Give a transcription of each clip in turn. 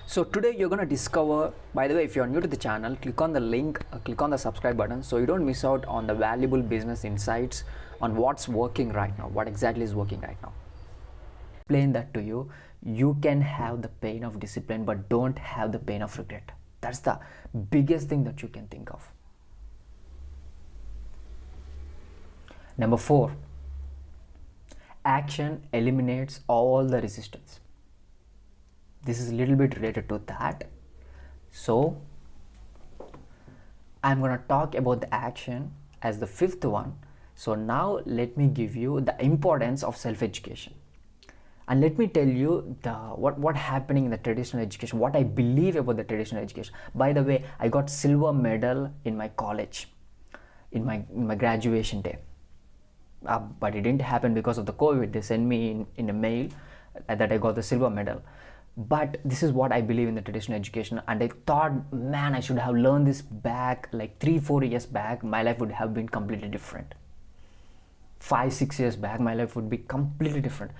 So today you're going to discover, by the way, if you're new to the channel, click on the link, click on the subscribe button so you don't miss out on the valuable business insights on what's working right now, what exactly is working right now. Explain that to you. You can have the pain of discipline but don't have the pain of regret. That's the biggest thing that you can think of. Number 4, action eliminates all the resistance. This is a little bit related to that. So I'm going to talk about the action as the 5th one. So now let me give you the importance of self-education. And let me tell you what happening in the traditional education, what I believe about the traditional education. By the way, I got silver medal in my college, in my graduation day. But it didn't happen because of the COVID. They sent me in a mail that I got the silver medal. But this is what I believe in the traditional education, and I thought, man, I should have learned this back like 3-4 years back. My life would have been completely different. 5-6 years back, my life would be completely different.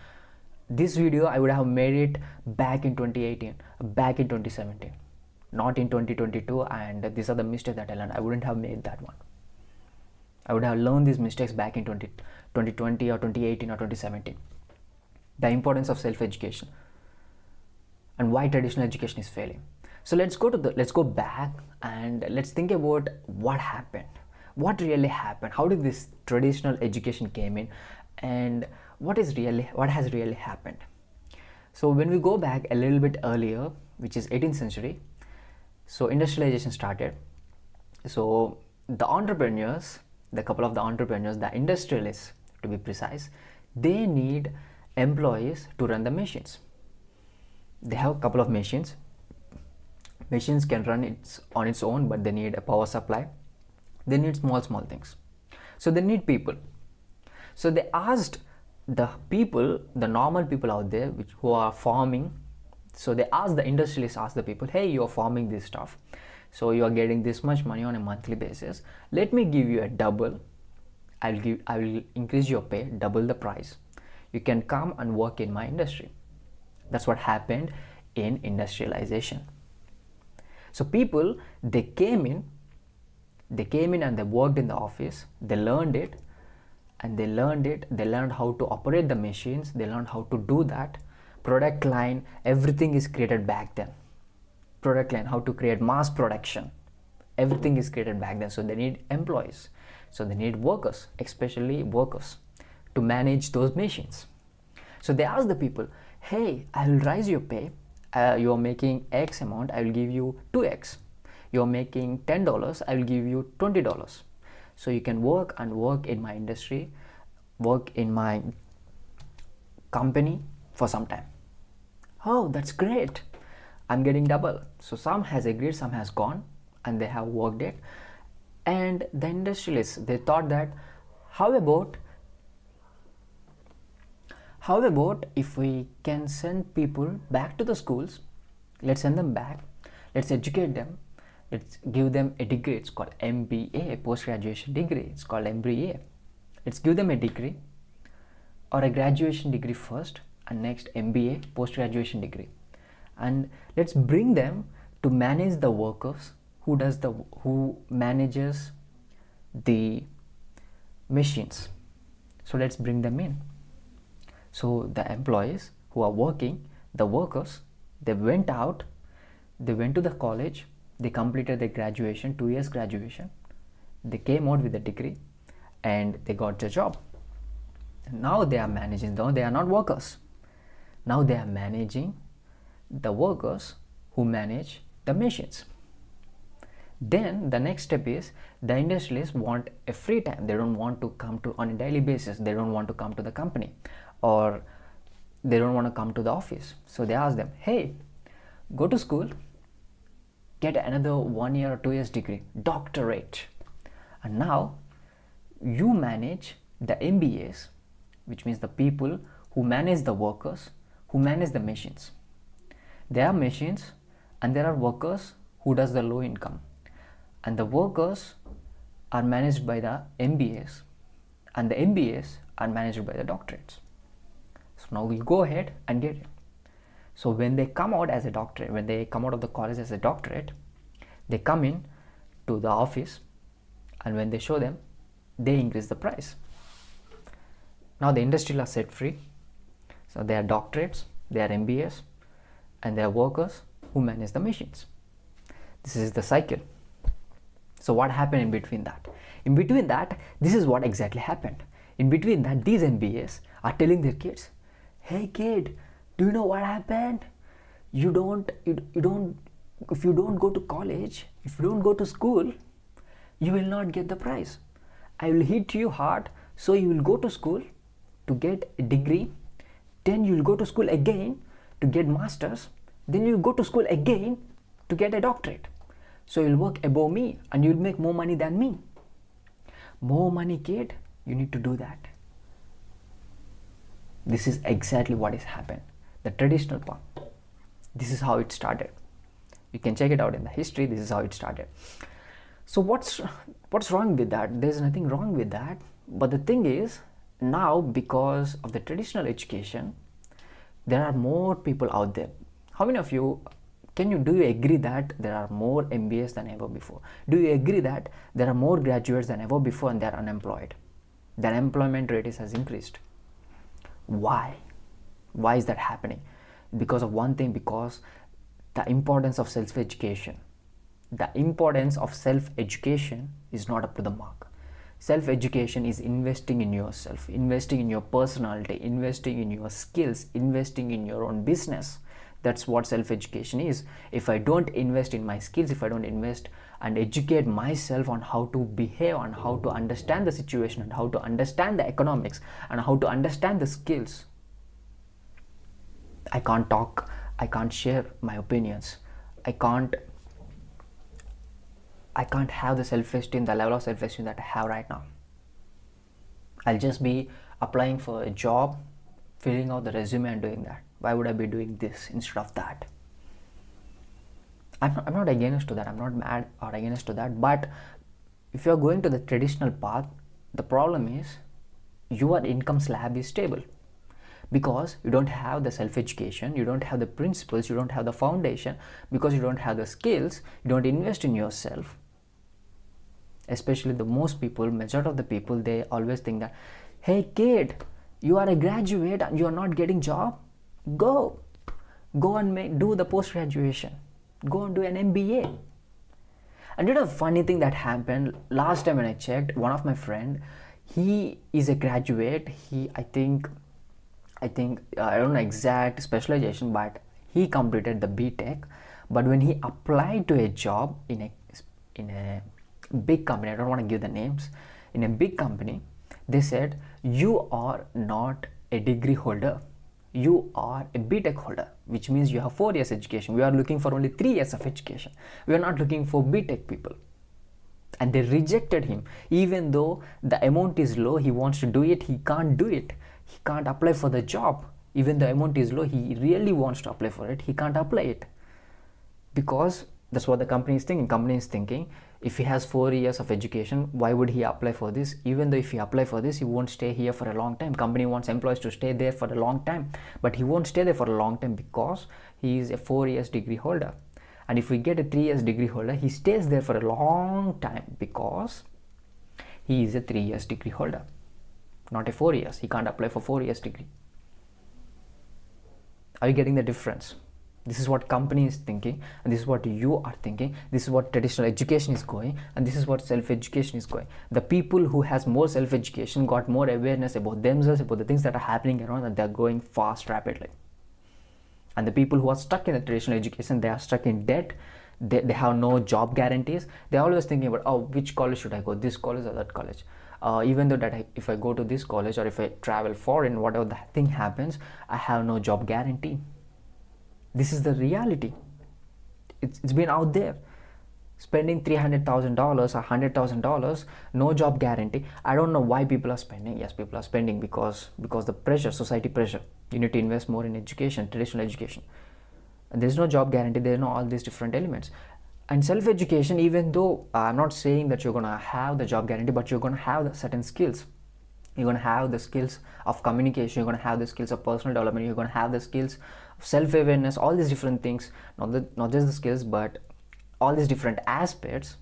This video I would have made it back in 2018, back in 2017, not in 2022. And these are the mistakes that I learned. I wouldn't have made that one. I would have learned these mistakes back in 2020 or 2018 or 2017. The importance of self-education and why traditional education is failing. So let's go back and let's think about what happened. What really happened? How did this traditional education came in, and what has really happened? So when we go back a little bit earlier, which is 18th century, so industrialization started. So the entrepreneurs, the couple of the entrepreneurs, the industrialists to be precise, they need employees to run the machines. They have a couple of machines. Machines can run on its own, but they need a power supply. They need small things. So they need people. So they asked the people, the normal people out there who are farming. So they asked, the industrialists asked the people, hey, you are farming this stuff, so you are getting this much money on a monthly basis. Let me give you a double. I will increase your pay, double the price. You can come and work in my industry. That's what happened in industrialization. So people, they came in and they worked in the office. They learned it. They learned how to operate the machines. They learned how to do that. Product line, everything is created back then. Product line, how to create mass production, everything is created back then. So they need employees. So they need workers, especially workers, to manage those machines. So they asked the people, hey, I will raise your pay. You are making X amount, I will give you 2x. You are making $10, I will give you $20. So you can work in my industry, work in my company for some time. Oh, that's great. I'm getting double. So some has agreed, some has gone, and they have worked it. And the industrialists, they thought that, how about if we can send people back to the schools? Let's send them back. Let's educate them. Let's give them a degree. It's called MBA, post-graduation degree. It's called MBA. Let's give them a degree or a graduation degree first, and next MBA, post-graduation degree. And let's bring them to manage the workers who manages the machines. So let's bring them in. So the employees who are working, the workers, they went out, they went to the college, they completed their graduation, 2 years graduation. They came out with a degree and they got the job. Now they are managing, though they are not workers. Now they are managing the workers who manage the machines. Then the next step is, the industrialists want a free time. They don't want to come to on a daily basis. They don't want to come to the company, or they don't want to come to the office. So they ask them, hey, go to school, get another 1 year or 2 years degree, doctorate. And now you manage the MBAs, which means the people who manage the workers, who manage the machines. There are machines and there are workers who does the low income, and the workers are managed by the MBAs, and the MBAs are managed by the doctorates. So now we go ahead and get it. So when they come out as a doctorate, when they come out of the college as a doctorate, they come in to the office, and when they show them, they increase the price. Now the industry are set free. So they are doctorates, they are MBAs, and they are workers who manage the machines. This is the cycle. So what happened in between that? In between that, this is what exactly happened. In between that, these MBAs are telling their kids, hey kid, do you know what happened? If you don't go to college, if you don't go to school, you will not get the prize. I will hit you hard, so you will go to school to get a degree, then you will go to school again to get masters, then you will go to school again to get a doctorate. So you will work above me and you will make more money than me. More money, kid, you need to do that. This is exactly what has happened. The traditional path. This is how it started. You can check it out in the history. This is how it started. So what's wrong with that? There's nothing wrong with that. But the thing is, now because of the traditional education, there are more people out there. How many of you, do you agree that there are more MBAs than ever before? Do you agree that there are more graduates than ever before and they are unemployed? The unemployment rate has increased. Why? Why is that happening? Because of one thing, because the importance of self-education. The importance of self-education is not up to the mark. Self-education is investing in yourself, investing in your personality, investing in your skills, investing in your own business. That's what self-education is. If I don't invest in my skills, if I don't invest and educate myself on how to behave, on how to understand the situation, and how to understand the economics, and how to understand the skills, I can't talk, I can't share my opinions, I can't have the self-esteem, the level of self-esteem that I have right now. I'll just be applying for a job, filling out the resume and doing that. Why would I be doing this instead of that? I'm not against to that. I'm not mad or against to that. But if you're going to the traditional path, the problem is your income slab is stable. Because you don't have the self-education, you don't have the principles, you don't have the foundation, because you don't have the skills, you don't invest in yourself. Especially the most people, majority of the people, they always think that, hey kid, you are a graduate and you are not getting job, go and do the post-graduation, go and do an MBA. And you know the funny thing that happened last time when I checked, one of my friend, he is a graduate, I don't know exact specialization, but he completed the BTech. But when he applied to a job in a big company, I don't want to give the names, in a big company, they said, you are not a degree holder, you are a BTech holder, which means you have 4 years education. We are looking for only 3 years of education. We are not looking for BTech people. And they rejected him. Even though the amount is low, he wants to do it, he can't do it. He can't apply for the job. Even the amount is low, he really wants to apply for it, he can't apply it. Because that's what the company is thinking. Company is thinking, if he has 4 years of education, why would he apply for this? Even though if he apply for this, he won't stay here for a long time. Company wants employees to stay there for a long time, but he won't stay there for a long time because he is a 4 years degree holder. And if we get a 3 years degree holder, he stays there for a long time because he is a 3 years degree holder, not a 4 years. He can't apply for 4 years degree. Are you getting the difference? This is what company is thinking, and this is what you are thinking. This is what traditional education is going, and this is what self-education is going. The people who has more self-education got more awareness about themselves, about the things that are happening around, and they're going fast, rapidly. And the people who are stuck in the traditional education, they are stuck in debt. They have no job guarantees. They're always thinking about, oh, which college should I go, this college or that college? Even though that if I go to this college or if I travel foreign, whatever the thing happens, I have no job guarantee. This is the reality. It's been out there. Spending $300,000 or $100,000, no job guarantee. I don't know why people are spending. Yes, people are spending because the pressure, society pressure. You need to invest more in education, traditional education. And there's no job guarantee. There are no all these different elements. And self-education, even though I'm not saying that you're going to have the job guarantee, but you're going to have the certain skills. You're going to have the skills of communication, you're going to have the skills of personal development, you're going to have the skills of self-awareness, all these different things, not just the skills, but all these different aspects.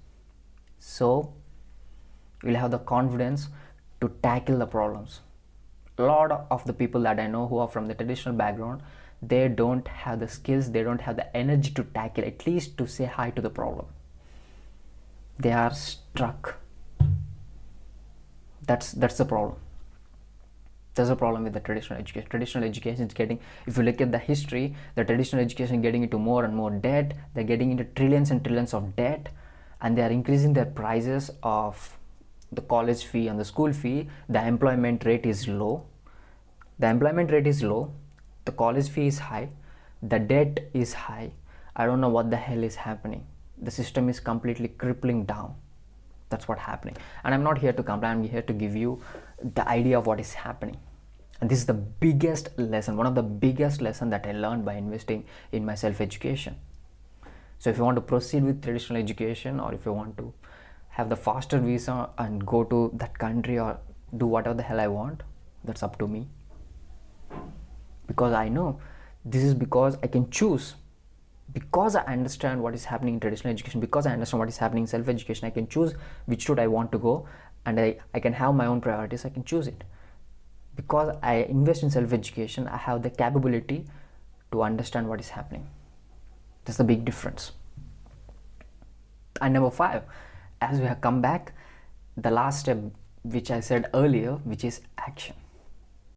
So you'll have the confidence to tackle the problems. A lot of the people that I know who are from the traditional background, they don't have the skills, they don't have the energy to tackle, at least to say hi to the problem. They are stuck. That's the problem. There's a problem with the traditional education. Traditional education is getting, if you look at the history, the traditional education is getting into more and more debt. They're getting into trillions and trillions of debt, and they are increasing their prices of the college fee and the school fee. The employment rate is low. The college fee is high. The debt is high. I don't know what the hell is happening. The system is completely crippling down. That's what's happening. And I'm not here to complain. I'm here to give you the idea of what is happening. And this is the biggest lesson, one of the biggest lessons that I learned by investing in my self-education. So if you want to proceed with traditional education, or if you want to have the faster visa and go to that country or do whatever the hell I want, that's up to me. Because I know this is because I can choose. Because I understand what is happening in traditional education, because I understand what is happening in self-education, I can choose which route I want to go, and I can have my own priorities. I can choose it. Because I invest in self-education, I have the capability to understand what is happening. That's the big difference. And number 5, as we have come back, the last step which I said earlier, which is action.